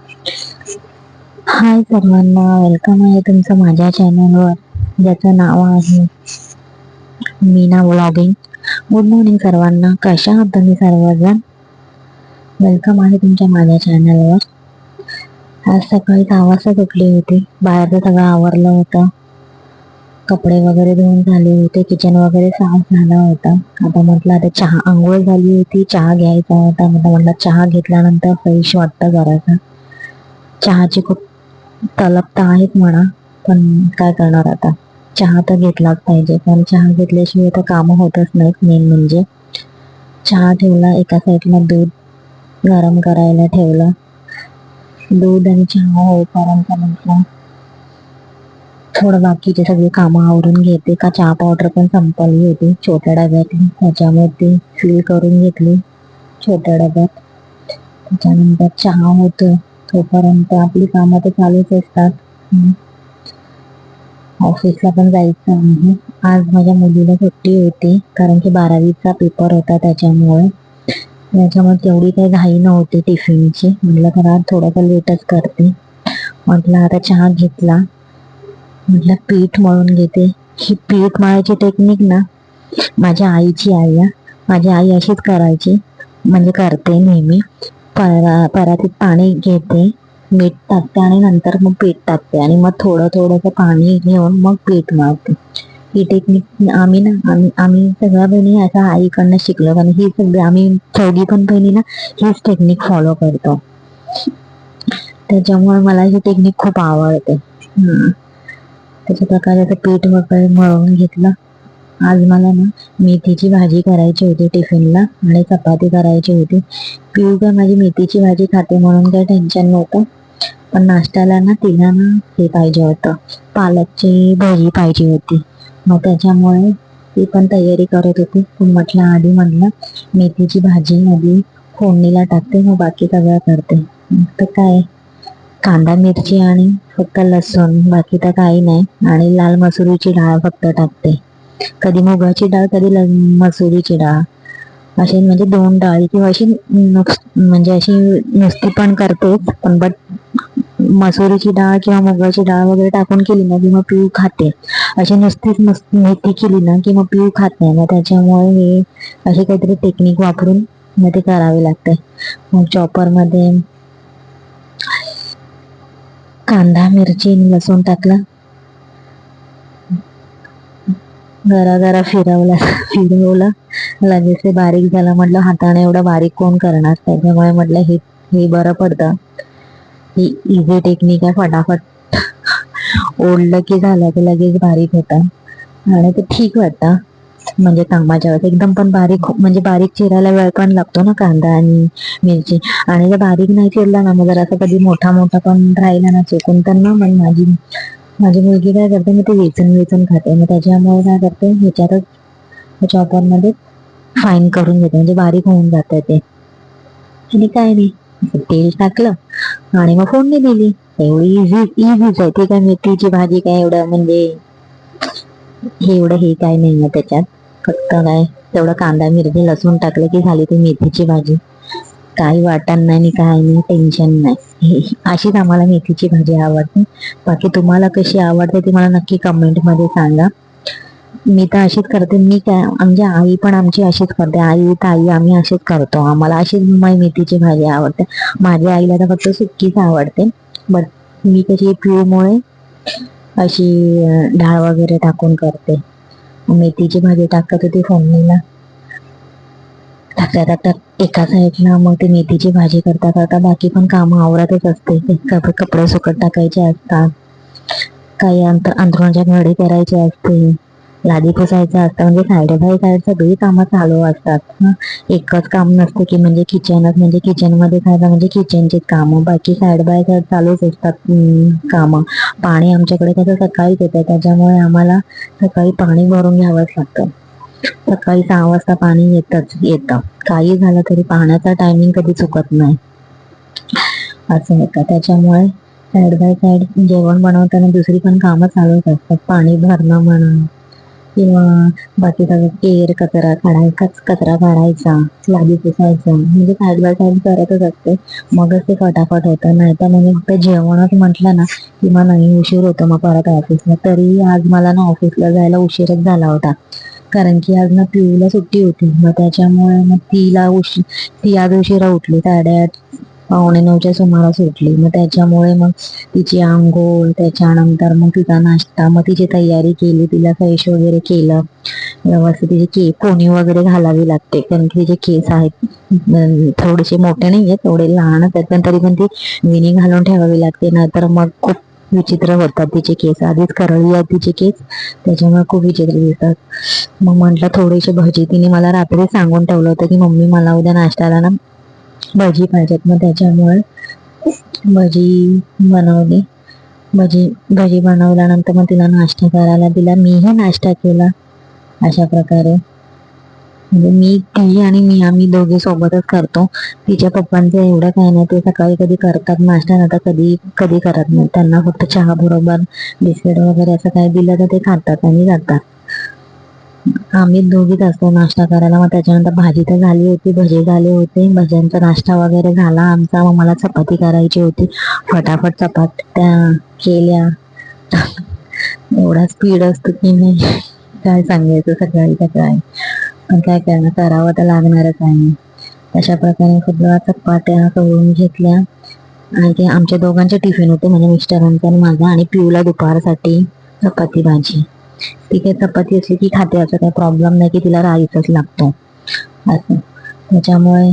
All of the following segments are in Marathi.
हाय सर्वांना, वेलकम आहे तुमचं माझ्या चॅनलवर, ज्याचं नाव आहे मीना व्लॉगिंग. गुड मॉर्निंग सर्वांना, कशा आहात तुम्ही सर्वजण? वेलकम आहे तुमच्या माझ्या चॅनलवर. आज सकाळी 6 वाजता उठली होती. बाहेरचं सगळं आवरलं होतं, कपडे वगैरे धुवून झाले होते, किचन वगैरे साफ झाला होता. आता म्हटलं आता चहा, आंघोळ झाली होती, चहा घ्यायचा होता. म्हटलं चहा घेतल्यानंतर फ्रेश वाटतं जरासं. चहाची खूप तलब तर आहेच म्हणा, पण काय करणार आता, चहा तर घेतलाच पाहिजे. कारण चहा घेतल्याशिवाय तर कामं होतच नाहीत. मेन म्हणजे चहा ठेवला एका साईडला, दूध गरम करायला ठेवलं. दूध आणि चहा होईपर्यंत म्हटलं थोडं बाकीचे सगळी कामं आवरून घेते. का चहा पावडर पण संपली होती छोट्या डब्यातली, त्याच्यामुळे ती फिल करून घेतली छोट्या डब्यात. त्याच्यानंतर चहा होतो तोपर्यंत आपली कामं तर चालूच असतात. ऑफिसला पण जायचं आहे. आज माझ्या मुलीला सुट्टी होती, कारण की 12वीचा पेपर होता. त्याच्यामुळे तेवढी काही घाई नव्हती टिफिनची. म्हटलं तर आज थोडंसं लेटच करते. म्हटलं आता चहा घेतला, म्हटलं पीठ मळून घेते. ही पीठ मळायची टेक्निक ना माझ्या आईची आहे. माझी आई अशीच करायची, म्हणजे करते नेहमी. परातीत पाणी घेते, मीठ टाकते आणि नंतर मग पीठ टाकते आणि मग थोडं थोडंसं पाणी घेऊन मग पीठ मळते. ही टेक्निक आम्ही सगळ्या बहिणी आता आईकडनं शिकलो. कारण ही सगळी आम्ही चौघी पण बहिणी ना हीच टेक्निक फॉलो करतो. त्याच्यामुळे मला ही टेक्निक खूप आवडते. त्याच्या प्रकारे आता पीठ वगैरे मळून घेतलं. आज मला ना मेथीची भाजी करायची होती टिफिनला, आणि चपाती करायची होती. पिऊ काय माझी मेथीची भाजी खाते म्हणून काही टेन्शन नव्हतं, पण नाश्त्याला ना तिला ना हे पाहिजे होतं, पालकची भाजी पाहिजे होती. मग त्याच्यामुळे ती पण तयारी करत होती. पण म्हटलं मेथीची भाजी आधी फोडणीला टाकते, मग बाकी सगळं करते. तर काय, कांदा मिरची आणि फक्त लसूण, बाकी तर काही नाही. आणि लाल मसुरीची डाळ फक्त टाकते. कधी मुगाची डाळ, कधी मसुरीची डाळ, असे म्हणजे 2 डाळी. किंवा अशी म्हणजे अशी नुसती पण करते, पण मसुरीची डाळ किंवा मुगाची डाळ वगैरे टाकून केली ना की मग पिऊ खाते. अशी नुसतीच मेथी केली ना की मग पिऊ खात नाही. मग त्याच्यामुळे हे अशी काहीतरी टेक्निक वापरून मग ते करावे लागते. मग चॉपरमध्ये कांदा मिरची आणि लसूण टाकला, जरा फिरवलं, लगेच ते बारीक झालं. म्हटलं हाताने एवढं बारीक कोण करणार, त्याच्यामुळे म्हटलं हे बरं पडतं. ही इझी टेक्निक आहे, फटाफट ओढलं की झालं, की लगेच बारीक होतं आणि ते ठीक वाटतं. म्हणजे कामाच्या वेळेस एकदम पण बारीक, म्हणजे बारीक चिरायला वेळ पण लागतो ना कांदा आणि मिरची. आणि जर बारीक नाही चिरला ना, मग जर असं कधी मोठा पण राहिला ना चुकून, तर ना मग माझी मुलगी काय करते, मग ते वेचून खाते. मग त्याच्यामुळे काय करते, ह्याच्यातच चॉपरमध्ये फाईन करून घेते, म्हणजे बारीक होऊन जातं ते. आणि काय नाही, तेल टाकलं आणि मग फोडणी दिली. एवढी इझीच आहे ती. काय मेथीची भाजी काय एवढं म्हणजे हे काय नाहीये त्याच्यात. फक्त काय तेवढं कांदा मिरची लसूण टाकलं की झाली ती मेथीची भाजी. काही वाटण नाही आणि काय नाही, टेन्शन नाही. अशीच आम्हाला मेथीची भाजी आवडते. बाकी तुम्हाला कशी आवडते ती मला नक्की कमेंट मध्ये सांगा. मी तर अशीच करते. मी काय, म्हणजे आई पण आमची अशीच करते. आई ताई आम्ही अशीच करतो. आम्हाला अशीच मेथीची भाजी आवडते. माझ्या आईला तर फक्त सुक्कीच आवडते. बट मी कशी पिऊमुळे अशी डाळ वगैरे टाकून करते. मेथीची भाजी टाकत होती फोडणीला, टाकता एका साईडला मग ती मेथीची भाजी करता बाकी पण कामं आवरतच असते. कपडे सुकत टाकायचे असतात, काही अंथरुणाच्या घडी करायची असते, लादी पुसायचं असतं. म्हणजे साईड बाय साईड सगळी कामं चालू असतात. एकच काम नसतं की म्हणजे किचनच, म्हणजे किचनमध्ये काय म्हणजे किचनचीच कामं, बाकी साईड बाय साईड चालूच असतात कामं. पाणी आमच्याकडे कसं सकाळीच येतं, त्याच्यामुळे आम्हाला सकाळी पाणी भरून घ्यावंच लागतं. सकाळी 6 वाजता पाणी येतं. काही झालं तरी पाण्याचा टायमिंग कधी चुकत नाही, असं होतं. त्याच्यामुळे साईड बाय साईड जेवण बनवताना दुसरी पण कामं चालूच असतात. पाणी भरणं म्हणा, किंवा बाकी सगळं केर कचरा काढायचा, स्लॅबी पुसायचा, म्हणजे साईड बाय साईड करतच असते. मगच ते फटाफट होतं. नाहीतर मग फक्त जेवणच म्हटलं ना की मग नाही, उशीर होतो मग परत ऑफिसला. तरी आज मला ना ऑफिसला जायला उशीरच झाला होता. कारण की आज ना पिऊला सुट्टी होती. मग त्याच्यामुळे मग ती आज उशिरा उठली. 8:30 9:45च्या सुमारास उठली. मग त्याच्यामुळे मग तिची अंघोळ, त्याच्यानंतर मग तिचा नाश्ता, मग तिची तयारी केली, तिला फ्रेश वगैरे केलं व्यवस्थित. तिचे कोणी वगैरे घालावी लागते, कारण की तिचे केस आहेत थोडेसे मोठे नाही आहेत, थोडे लहानच आहेत, पण तरी पण ती वेणी घालून ठेवावी लागते. नाहीतर मग खूप विचित्र होतात तिचे केस. आधीच करळी आहेत तिचे केस, त्याच्यामुळे खूप विचित्र दिसतात. मग म्हटलं थोडीशी भजी, तिने मला रात्री सांगून ठेवलं होतं की मम्मी मला उद्या नाश्त्याला ना भजी पाहिजेत. मग त्याच्यामुळे भजी बनवली. भजी बनवल्यानंतर मग तिला नाश्ता करायला दिला. मीही नाश्ता केला. अशा प्रकारे म्हणजे ती आणि मी आम्ही दोघे सोबतच करतो. तिच्या पप्पांचं एवढं काय नाही, ते सकाळी कधी करतात नाश्ता, नाही तर कधी कधी करत नाही. त्यांना फक्त चहा बरोबर बिस्किट वगैरे असं काही दिलं तर ते खातात आणि जातात. आम्ही दोघीच असतो नाश्ता करायला. मग त्याच्यानंतर भाजी तर झाली होती, भजे झाले होते, भज्यांचा नाश्ता वगैरे झाला आमचा. मग मला चपाती करायची होती. फटाफट चपात्या केल्या. एवढा स्पीड असतो की नाही काय सांगायचं सकाळी सकाळी. पण काय करणार, करावं तर लागणारच आहे. अशा प्रकारे सगळ्या चपात्या करून घेतल्या. आणि ते आमच्या दोघांचे टिफिन होते, म्हणजे मिस्टरांचा आणि माझा. आणि पिऊला दुपारसाठी चपाती भाजी. ती काही चपाती असली की खाते, असं काही प्रॉब्लेम नाही की तिला राईसच लागतो असं. त्याच्यामुळे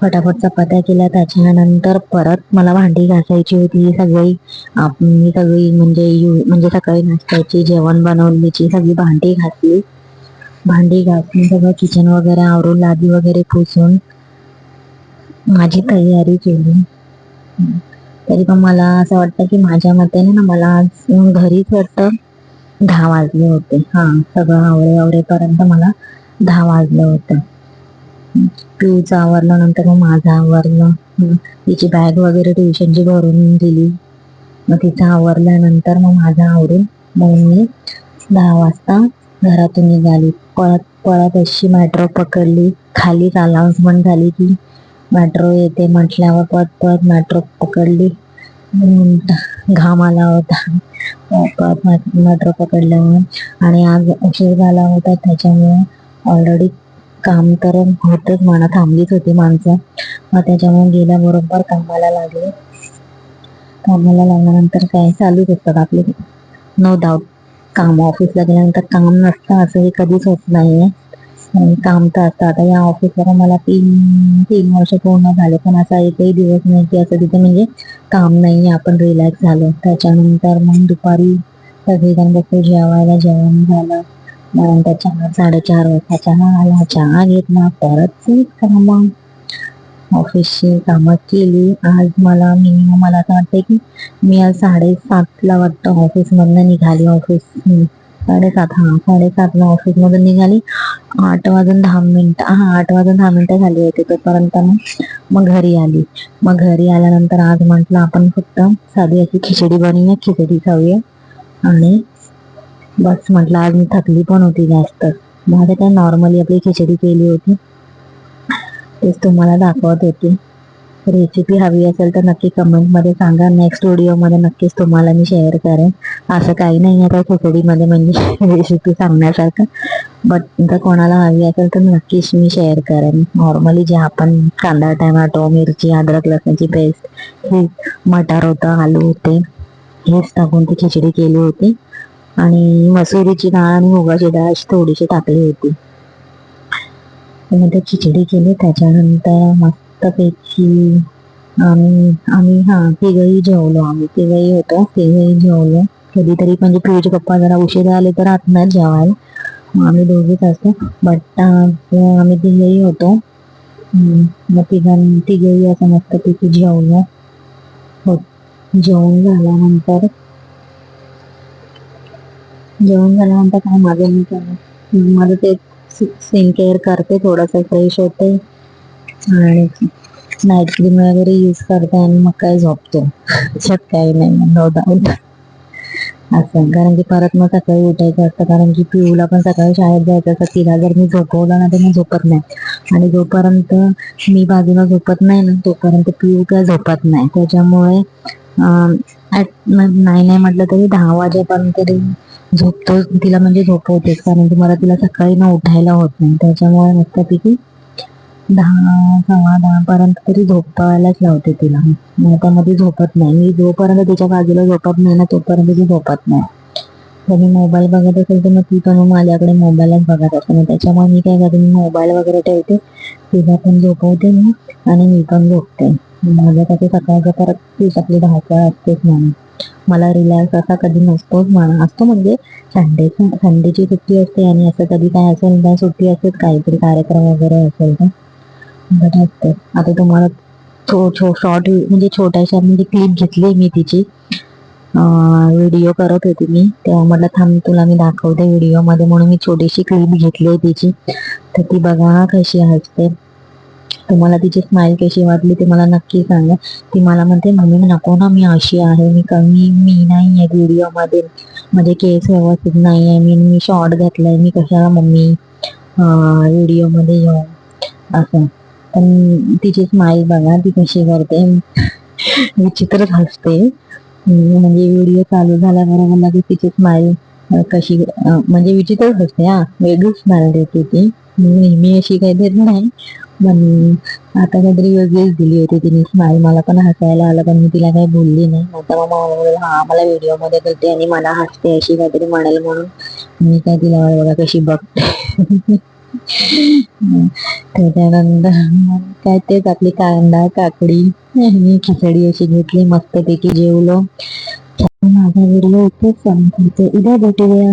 फटाफट चपात्या केल्या. त्याच्यानंतर परत मला भांडी घासायची होती मी सगळी म्हणजे सकाळी नाश्त्याची, जेवण बनवण्याची सगळी भांडी घासून सगळं किचन वगैरे आवरून, लादी वगैरे पुसून माझी तयारी केली. तरी पण मला असं वाटतं की माझ्या मतेने ना मला आज घरीच वाटतं 10 वाजले होते. सगळं आवरेपर्यंत मला 10 वाजले होते. पिऊचं आवरलं, नंतर मग माझं आवरलं. तिची बॅग वगैरे ट्युशनची भरून दिली. मग तिचं आवरल्यानंतर मग माझं आवरून मग मी 10 वाजता घरातून निघाली. पळत पळत अशी मेट्रो पकडली. खालीच अनाउन्समेंट झाली की मेट्रो येते म्हटल्यावर पळत पळत मेट्रो पकडली. घाम आला होता मेट्रो पकडल्यामुळे. आणि आज उशीर झाला होता, त्याच्यामुळे ऑलरेडी काम तर होतच, म्हणा थांबलीच होती माणसं. मग त्याच्यामुळे गेल्याबरोबर कामाला लागल्यानंतर काय चालूच असतात आपले, नो डाऊट. काम ऑफिसला गेल्यानंतर काम नसतं असं हे कधीच होत नाहीये. काम तर असतं. आता या ऑफिसला मला 3 वर्ष पूर्ण झाले, पण असा एकही दिवस नाही की असं तिथे म्हणजे काम नाही, आपण रिलॅक्स झालो. त्याच्यानंतर मग दुपारी सगळेजण बसलो जेवायला. जेवण झालं. नंतर 4:30 वाजता चहा आला. चहा घेतला. परत तेच कामं, ऑफिसची कामं केली. आज मला असं वाटतंय की मी आज 7:30ला वाटतं ऑफिसमधनं निघाली. 7:30ला ऑफिसमधून निघाली. 8 वाजून 10 मिनिटं झाली होती तोपर्यंत मग घरी आली. मग घरी आल्यानंतर आज म्हटलं आपण फक्त साधी अशी खिचडी बनवूया, खिचडी खाऊया. आणि बस म्हटलं, आज मी थकली पण होती जास्त. माझं काय नॉर्मली आपली खिचडी केली होती, तेच तुम्हाला दाखवत होती. रेसिपी हवी असेल तर नक्की कमेंटमध्ये सांगा. नेक्स्ट व्हिडिओमध्ये नक्कीच तुम्हाला मी शेअर करेन. असं काही नाही आहे त्या खिचडीमध्ये म्हणजे रेसिपी सांगण्यासारखं, बट जर कोणाला हवी असेल तर नक्कीच मी शेअर करेन. नॉर्मली जे आपण कांदा, टमॅटो, मिरची, अद्रक लसणाची पेस्ट, हे मटार होतं, आलू होते, हेच टाकून ती खिचडी केली होती. आणि मसुरीची डाळ आणि मुगाची डाळ थोडीशी टाकली होती. मध्ये खिचडी केली. त्याच्यानंतर मस्तपैकी आम्ही तिघही जेवलो. आम्ही तिघही होतो, तिघही जेवलो. कधीतरी म्हणजे पिऊचे पप्पा जरा उशिरा आले तर राहत नाही जेवायला, मग आम्ही दोघीच असतो. बट आम्ही तिघही होतो. मग तिघही असं मस्तपैकी जेवलो. जेवण झाल्यानंतर काय माझं ते स्किन केअर करते, थोडंसं फ्रेश होते आणि नाईट क्रीम वगैरे यूज करते आणि मग काय झोपतो. त्याच्यात काही नाही, नो डाऊट. असं. कारण की परत मग सकाळी उठायचं असतं, कारण की पिऊला पण सकाळी शाळेत जायचं असतं. तिला जर मी झोपवलं ना तर मी झोपत नाही, आणि जोपर्यंत मी बाजूला झोपत नाही ना तोपर्यंत पिऊ काय झोपत नाही. त्याच्यामुळे नाही नाही म्हटलं तरी 10 वाजेपर्यंत तरी झोपतो तिला, म्हणजे झोपवतेच. कारण की मला तिला सकाळी ना उठायला होत नाही. त्याच्यामुळे मस्तपैकी 10, 10:15 पर्यंत तरी झोपायलाच लावते तिला. मग त्यामध्ये झोपत नाही मी. जोपर्यंत तिच्या बाजूला झोपत नाही ना तोपर्यंत ती झोपत नाही. जर मी मोबाईल बघत असेल तर मग ती पण माझ्याकडे मोबाईलच बघत असते. मग त्याच्यामुळे मी काय करते, मी मोबाईल वगैरे ठेवते, तिला पण झोपवते मी आणि मी पण झोपते. माझ्यासाठी सकाळचं परत तीच आपली धावपळ असतेच म्हणून. मला रिलॅक्स असा कधी नसतोच म्हणा. असतो म्हणजे संडेची सुट्टी असते, आणि असं कधी काय असेल तर सुट्टी असतेच, काहीतरी कार्यक्रम वगैरे असेल तर बट असते. आता तुम्हाला शॉर्ट म्हणजे छोट्याशा म्हणजे क्लिप घेतली मी तिची. व्हिडिओ करत होती मी तेव्हा म्हटलं थांब तुला मी दाखवते व्हिडिओमध्ये, म्हणून मी छोटीशी क्लिप घेतली आहे तिची. तर ती बघा कशी हसते. तुम्हाला तिची स्माईल कशी वाटली ते मला नक्की सांगा. ती मला म्हणते मम्मी नको ना, मी अशी आहे, मी कमी मी नाही आहे व्हिडिओमध्ये, म्हणजे केस व्यवस्थित नाही आहे, मी शॉर्ट घातलाय, मी कशाला मम्मी व्हिडिओमध्ये येऊ असं. पण तिची स्माईल बघा ती कशी करते, विचित्रच हसते. म्हणजे व्हिडिओ चालू झाल्याबरोबर लगेच तिची स्माईल कशी म्हणजे विचित्रच हसते. वेगळीच स्माईल देते ती. नेहमी अशी काही देत नाही, पण आता काहीतरी वेगळीच दिली होती तिने स्माईल. मला पण हसायला आलं, पण मी तिला काही बोलली नाही. नंतर मग मला बोलली, हा मला व्हिडिओमध्ये करते आणि मला हसते अशी काहीतरी म्हणेल म्हणून मी काय तिला बघा कशी बघते. त्याच्यानंतर मग काय तेच आपली कांदा काकडी आणि खिचडी अशी घेतली, मस्तपैकी जेवलो. माझा व्हिडिओ इथेच संपवते. उद्या भेटूया.